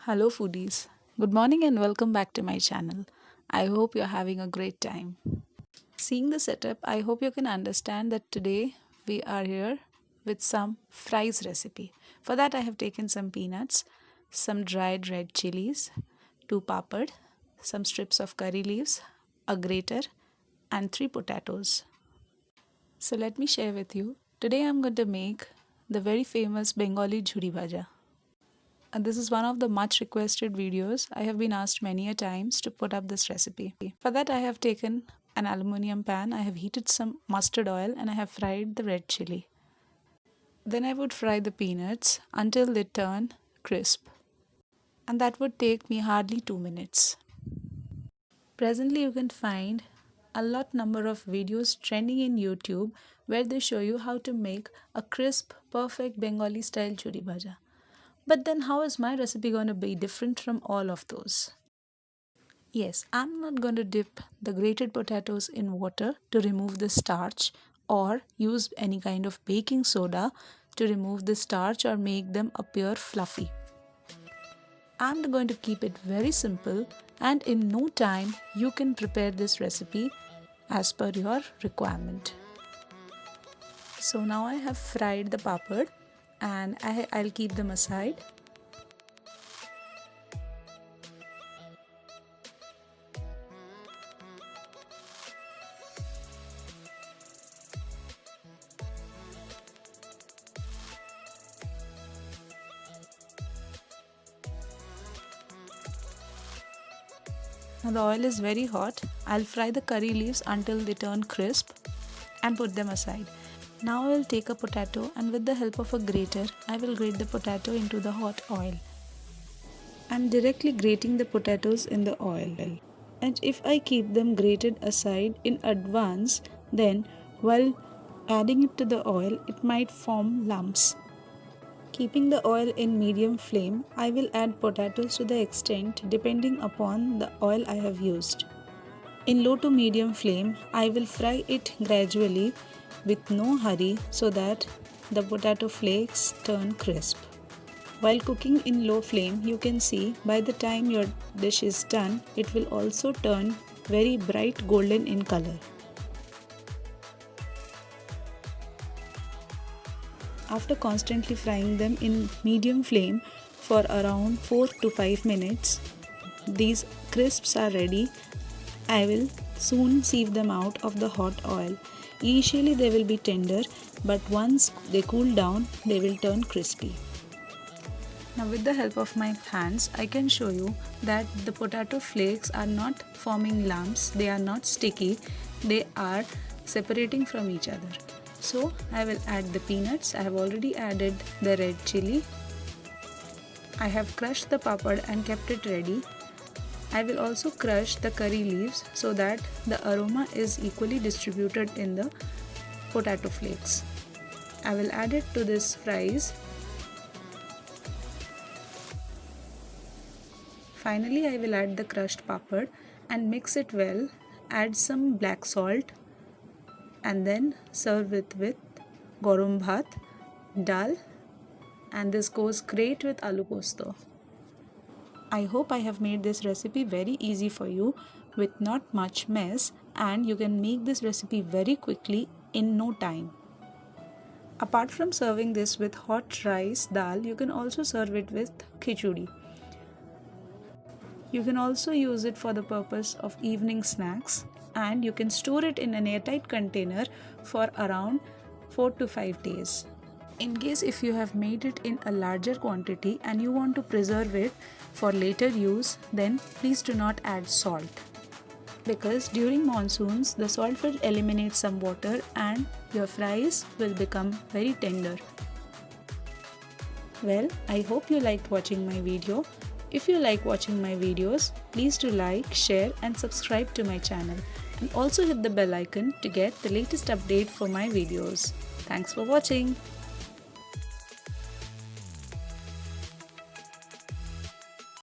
Hello, foodies. Good morning and welcome back to my channel. I hope you're having a great time. Seeing the setup, I hope you can understand that today we are here with some fries recipe. For that, I have taken some peanuts, some dried red chilies, two papad, some strips of curry leaves, a grater, and three potatoes. So let me share with you. Today I'm going to make the very famous Bengali jhuri bhaja. And this is one of the much requested videos. I have been asked many a times to put up this recipe. For that I have taken an aluminium pan, I have heated some mustard oil and I have fried the red chili. Then I would fry the peanuts until they turn crisp. And that would take me hardly 2 minutes. Presently you can find a lot number of videos trending in YouTube where they show you how to make a crisp, perfect Bengali style churi bhaja. But then how is my recipe going to be different from all of those? Yes, I'm not going to dip the grated potatoes in water to remove the starch or use any kind of baking soda to remove the starch or make them appear fluffy. I'm going to keep it very simple and in no time you can prepare this recipe as per your requirement. So now I have fried the papad and I'll keep them aside. Now the oil is very hot. I'll fry the curry leaves until they turn crisp and put them aside. Now I will take a potato and with the help of a grater, I will grate the potato into the hot oil. I'm directly grating the potatoes in the oil. And if I keep them grated aside in advance, then while adding it to the oil, it might form lumps. Keeping the oil in medium flame, I will add potatoes to the extent depending upon the oil I have used. In low to medium flame, I will fry it gradually with no hurry so that the potato flakes turn crisp. While cooking in low flame, you can see by the time your dish is done, it will also turn very bright golden in color. After constantly frying them in medium flame for around 4 to 5 minutes, these crisps are ready. I will soon sieve them out of the hot oil. Initially they will be tender, but once they cool down, they will turn crispy. Now with the help of my hands, I can show you that the potato flakes are not forming lumps, they are not sticky, they are separating from each other. So I will add the peanuts. I have already added the red chili. I have crushed the papad and kept it ready. I will also crush the curry leaves so that the aroma is equally distributed in the potato flakes. I will add it to this fries. Finally, I will add the crushed papad and mix it well. Add some black salt and then serve it with garam bhat, dal, and this goes great with aloo posto. I hope I have made this recipe very easy for you with not much mess, and you can make this recipe very quickly in no time. Apart from serving this with hot rice, dal, you can also serve it with khichdi. You can also use it for the purpose of evening snacks, and you can store it in an airtight container for around 4 to 5 days. In case if you have made it in a larger quantity and you want to preserve it for later use, then please do not add salt. Because during monsoons, the salt will eliminate some water and your fries will become very tender. Well, I hope you liked watching my video. If you like watching my videos, please do like, share and subscribe to my channel. And also hit the bell icon to get the latest update for my videos. Thanks for watching.